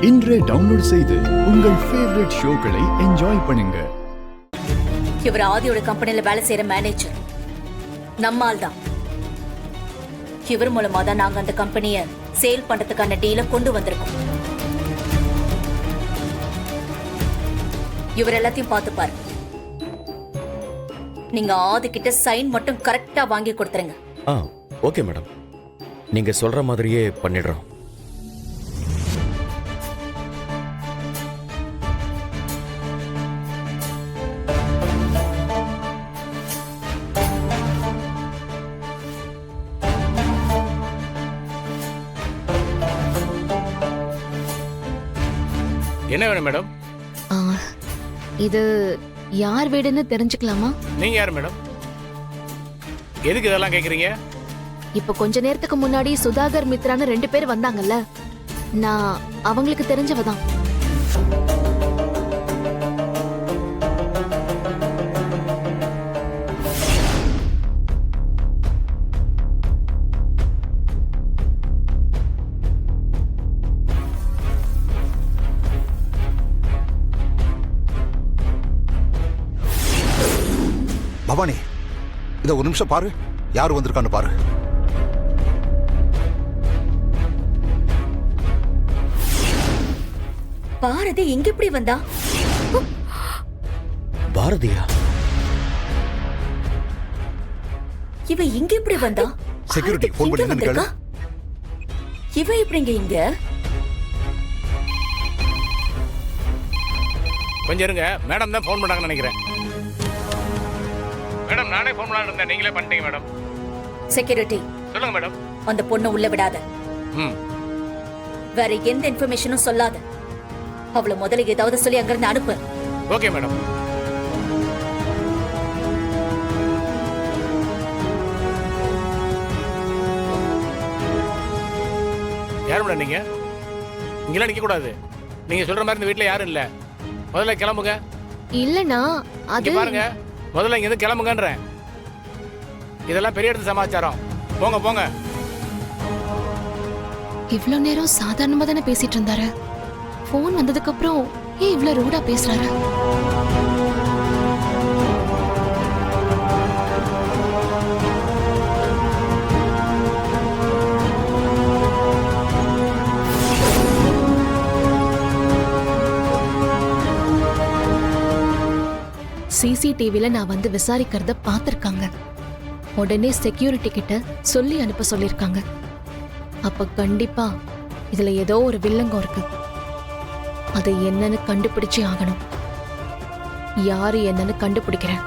இன்றே டவுன்லோட் செய்து உங்கள் ஃபேவரட் ஷோக்களை என்ஜாய் பண்ணுங்க. இவர் ஆதியோட கம்பெனில வேலை செய்யற மேனேஜர், நம்ம ஆள் தான். இவர் மூலமா தான் நாங்க அந்த கம்பெனியை சேல் பண்றதுக்கான டீலை கொண்டு வந்திருக்கோம். இவர் எல்லாத்தையும் பார்த்துப்பாரு. நீங்க ஆதி கிட்ட சைன் மட்டும் கரெக்டா வாங்கி கொடுத்துருங்க. ஓகே மேடம், நீங்க சொல்ற மாதிரியே பண்ணிடுறோம். என்ன வேணும் மேடம்? இது யார் வீடுன்னு தெரிஞ்சுக்கலாமா? நீங்க யார் மேடம்? எதுக்கு இதெல்லாம் கேக்குறீங்க? இப்ப கொஞ்ச நேரத்துக்கு முன்னாடி சுதாகர் மித்ரான்னு 2 பேர் வந்தாங்கல்ல, நான் அவங்களுக்கு தெரிஞ்சவ தான். பவானி, இத ஒரு நிமிஷம் பாரு, யாரு வந்திருக்கான்னு பாரு. பாரதி எங்க இப்படி வந்தா? பாரதியா? இவ இங்க இப்படி வந்தா? செக்யூரிட்டி போன் பண்ணி என்னன்னு கேளு. இவ எப்படிங்க இங்க? கொஞ்சம் இருங்க, மேடம் தான் ஃபோன் பண்ணாங்கன்னு நினைக்கிறேன். மேடம், நானே ஃபோன் பண்ணலாம்னு இருந்தேன், நீங்களே பண்ணிட்டீங்க மேடம். செக்யூரிட்டி சொல்லுங்க மேடம். அந்த பொண்ணை உள்ள விடாத. வேற எந்த இன்ஃபர்மேஷனும் சொல்லாத. அவளை முதல்ல ஏதாவது சொல்லி அங்கிருந்து அனுப்பு. Okay madam. யார் மேடம் நீங்க? இங்கெல்லாம் நிக்க கூடாது. நீங்க சொல்ற மாதிரி இந்த வீட்டுல யாரும் இல்ல. முதல்ல கிளம்புங்க. இல்லனா அது பாருங்க, முதல்ல இங்க இருந்து கிளம்புங்கன்றேன். இதெல்லாம் பெரிய இடத்து சமாச்சாரம். போங்க போங்க. இவ்ளோ நேரம் சாதாரணமா தானே பேசிட்டு இருந்தாரு. போன் வந்ததுக்கு அப்புறம் ஏன் இவ்ளோ ரூடா பேசுறாரு? சிசிடிவில நான் வந்து விசாரிக்கிறத பாத்திருக்காங்க. உடனே செக்யூரிட்டி கிட்ட சொல்லி அனுப்ப சொல்லிருக்காங்க. அப்ப கண்டிப்பா இதுல ஏதோ ஒரு வில்லங்கம் இருக்கு. அது என்னன்னு கண்டுபிடிச்சே ஆகணும். யாரு என்னன்னு கண்டுபிடிக்கிறேன்.